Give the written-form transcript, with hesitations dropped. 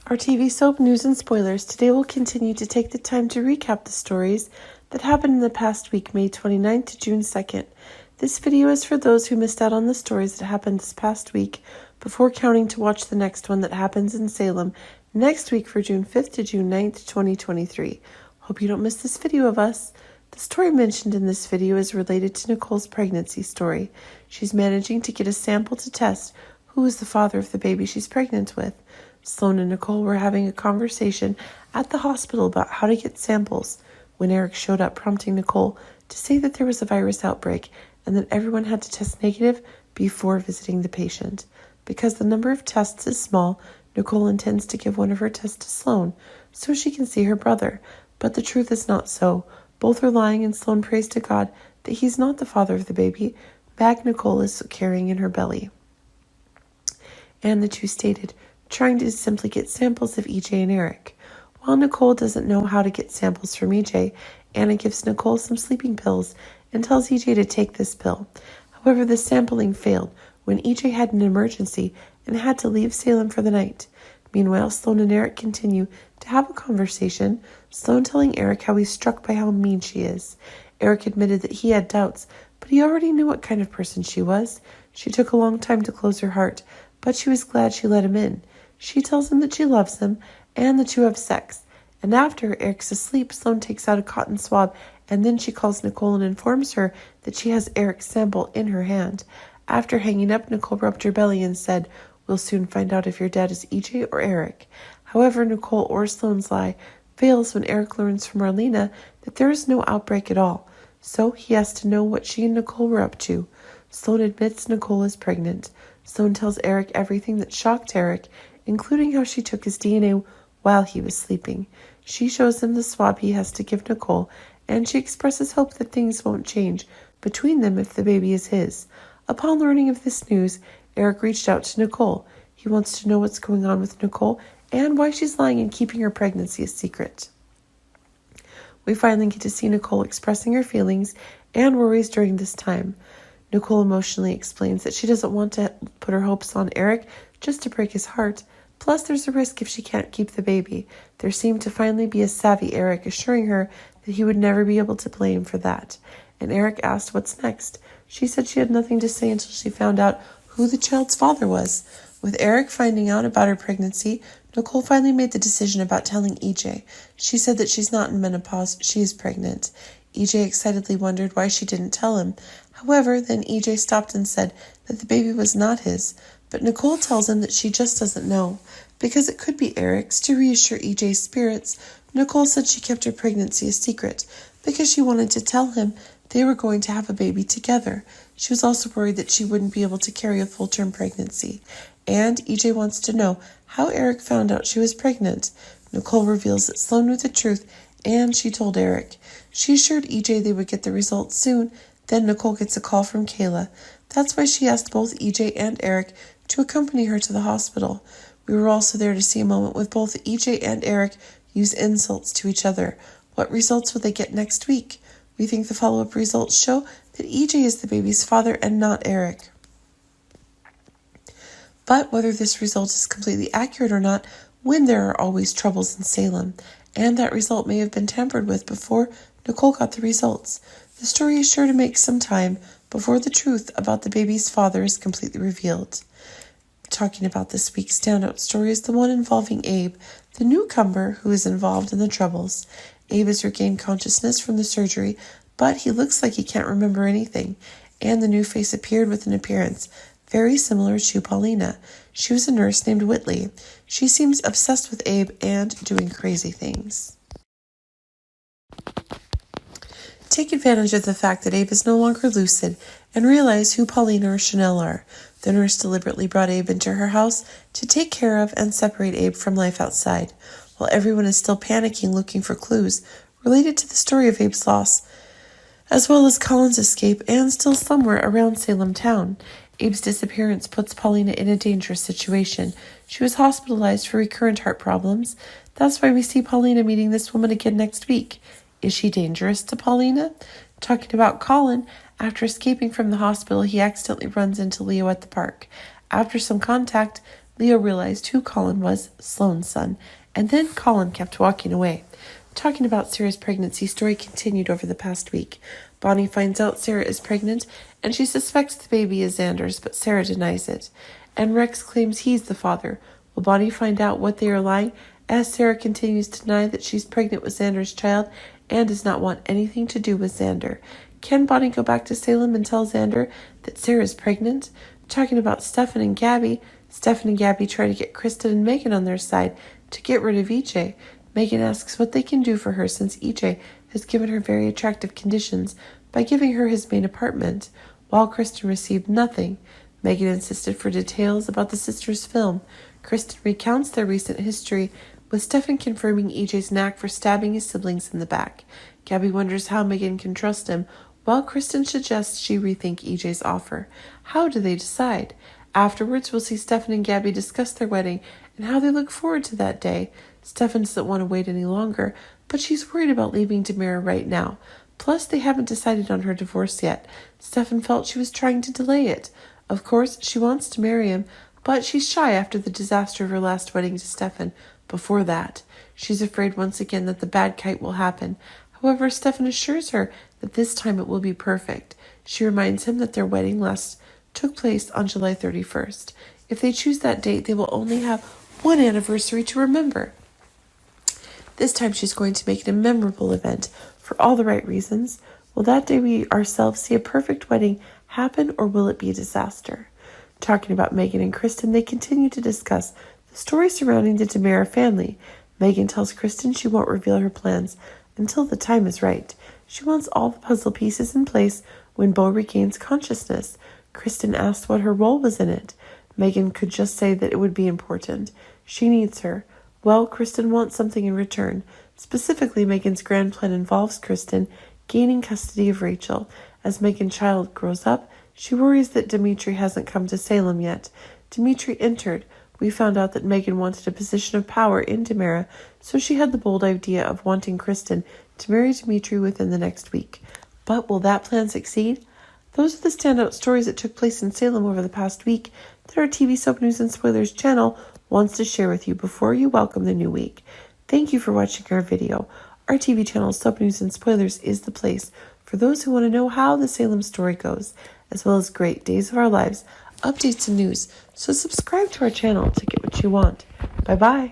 Our TV soap news and spoilers. Today we'll continue to take the time to recap the stories that happened in the past week, May 29th to June 2nd. This video is for those who missed out on the stories that happened this past week before counting to watch the next one that happens in Salem next week for June 5th to June 9th, 2023. Hope you don't miss this video of us. The story mentioned in this video is related to Nicole's pregnancy story. She's managing to get a sample to test who is the father of the baby she's pregnant with. Sloan and Nicole were having a conversation at the hospital about how to get samples when Eric showed up, prompting Nicole to say that there was a virus outbreak and that everyone had to test negative before visiting the patient. Because the number of tests is small, Nicole intends to give one of her tests to Sloan so she can see her brother. But the truth is not so. Both are lying, and Sloan prays to God that he's not the father of the baby bag Nicole is carrying in her belly. And the two stated, trying to simply get samples of EJ and Eric. While Nicole doesn't know how to get samples from EJ, Anna gives Nicole some sleeping pills and tells EJ to take this pill. However, the sampling failed when EJ had an emergency and had to leave Salem for the night. Meanwhile, Sloan and Eric continue to have a conversation, Sloan telling Eric how he's struck by how mean she is. Eric admitted that he had doubts, but he already knew what kind of person she was. She took a long time to close her heart, but she was glad she let him in. She tells him that she loves him, and the two have sex. And after Eric's asleep, Sloan takes out a cotton swab, and then she calls Nicole and informs her that she has Eric's sample in her hand. After hanging up, Nicole rubbed her belly and said, "We'll soon find out if your dad is EJ or Eric." However, Nicole or Sloan's lie fails when Eric learns from Arlena that there is no outbreak at all. So he has to know what she and Nicole were up to. Sloan admits Nicole is pregnant. Sloan tells Eric everything that shocked Eric, including how she took his DNA while he was sleeping. She shows him the swab he has to give Nicole, and she expresses hope that things won't change between them if the baby is his. Upon learning of this news, Eric reached out to Nicole. He wants to know what's going on with Nicole and why she's lying and keeping her pregnancy a secret. We finally get to see Nicole expressing her feelings and worries during this time. Nicole emotionally explains that she doesn't want to put her hopes on Eric just to break his heart. Plus, there's a risk if she can't keep the baby. There seemed to finally be a savvy Eric assuring her that he would never be able to blame for that. And Eric asked what's next. She said she had nothing to say until she found out who the child's father was. With Eric finding out about her pregnancy, Nicole finally made the decision about telling EJ. She said that she's not in menopause, she is pregnant. EJ excitedly wondered why she didn't tell him. However, then EJ stopped and said that the baby was not his. But Nicole tells him that she just doesn't know, because it could be Eric's. To reassure EJ's spirits, Nicole said she kept her pregnancy a secret because she wanted to tell him they were going to have a baby together. She was also worried that she wouldn't be able to carry a full-term pregnancy. And EJ wants to know how Eric found out she was pregnant. Nicole reveals that Sloan knew the truth, and she told Eric. She assured EJ they would get the results soon. Then Nicole gets a call from Kayla. That's why she asked both EJ and Eric to accompany her to the hospital. We were also there to see a moment with both EJ and Eric use insults to each other. What results will they get next week? We think the follow-up results show that EJ is the baby's father and not Eric. But whether this result is completely accurate or not, when there are always troubles in Salem, and that result may have been tampered with before Nicole got the results. The story is sure to make some time before the truth about the baby's father is completely revealed. Talking about this week's standout story is the one involving Abe, the newcomer who is involved in the troubles. Abe has regained consciousness from the surgery, but he looks like he can't remember anything, and the new face appeared with an appearance very similar to Paulina. She was a nurse named Whitley. She seems obsessed with Abe and doing crazy things. Take advantage of the fact that Abe is no longer lucid and realize who Paulina or Chanel are. The nurse deliberately brought Abe into her house to take care of and separate Abe from life outside, while everyone is still panicking looking for clues related to the story of Abe's loss, as well as Colin's escape and still somewhere around Salem town. Abe's disappearance puts Paulina in a dangerous situation. She was hospitalized for recurrent heart problems. That's why we see Paulina meeting this woman again next week. Is she dangerous to Paulina? Talking about Colin, after escaping from the hospital, he accidentally runs into Leo at the park. After some contact, Leo realized who Colin was, Sloane's son, and then Colin kept walking away. Talking about Sarah's pregnancy story continued over the past week. Bonnie finds out Sarah is pregnant, and she suspects the baby is Xander's, but Sarah denies it. And Rex claims he's the father. Will Bonnie find out what they are lying, as Sarah continues to deny that she's pregnant with Xander's child and does not want anything to do with Xander? Can Bonnie go back to Salem and tell Xander that Sarah is pregnant? Talking about Stefan and Gabi, Stefan and Gabi try to get Kristen and Megan on their side to get rid of EJ. Megan asks what they can do for her since EJ has given her very attractive conditions by giving her his main apartment, while Kristen received nothing. Megan insisted for details about the sisters' film. Kristen recounts their recent history, with Stefan confirming EJ's knack for stabbing his siblings in the back. Gabi wonders how Megan can trust him, while Kristen suggests she rethink EJ's offer. How do they decide? Afterwards, we'll see Stefan and Gabi discuss their wedding and how they look forward to that day. Stefan doesn't want to wait any longer, but she's worried about leaving Demira right now. Plus, they haven't decided on her divorce yet. Stefan felt she was trying to delay it. Of course, she wants to marry him, but she's shy after the disaster of her last wedding to Stefan. Before that, she's afraid once again that the bad kite will happen. However, Stefan assures her that this time it will be perfect. She reminds him that their wedding last took place on July 31st. If they choose that date, they will only have one anniversary to remember. This time she's going to make it a memorable event for all the right reasons. Will that day we ourselves see a perfect wedding happen, or will it be a disaster? Talking about Megan and Kristen, they continue to discuss the story surrounding the Demira family. Megan tells Kristen she won't reveal her plans until the time is right. She wants all the puzzle pieces in place when Beau regains consciousness. Kristen asks what her role was in it. Megan could just say that it would be important. She needs her. Well, Kristen wants something in return. Specifically, Megan's grand plan involves Kristen gaining custody of Rachel. As Megan's child grows up, she worries that Dimitri hasn't come to Salem yet. Dimitri entered. We found out that Megan wanted a position of power in Demira, so she had the bold idea of wanting Kristen to marry Dimitri within the next week. But will that plan succeed? Those are the standout stories that took place in Salem over the past week that our TV Soap News and Spoilers channel wants to share with you before you welcome the new week. Thank you for watching our video. Our TV channel Soap News and Spoilers is the place for those who want to know how the Salem story goes, as well as great days of our lives, updates and news. So subscribe to our channel to get what you want. Bye-bye.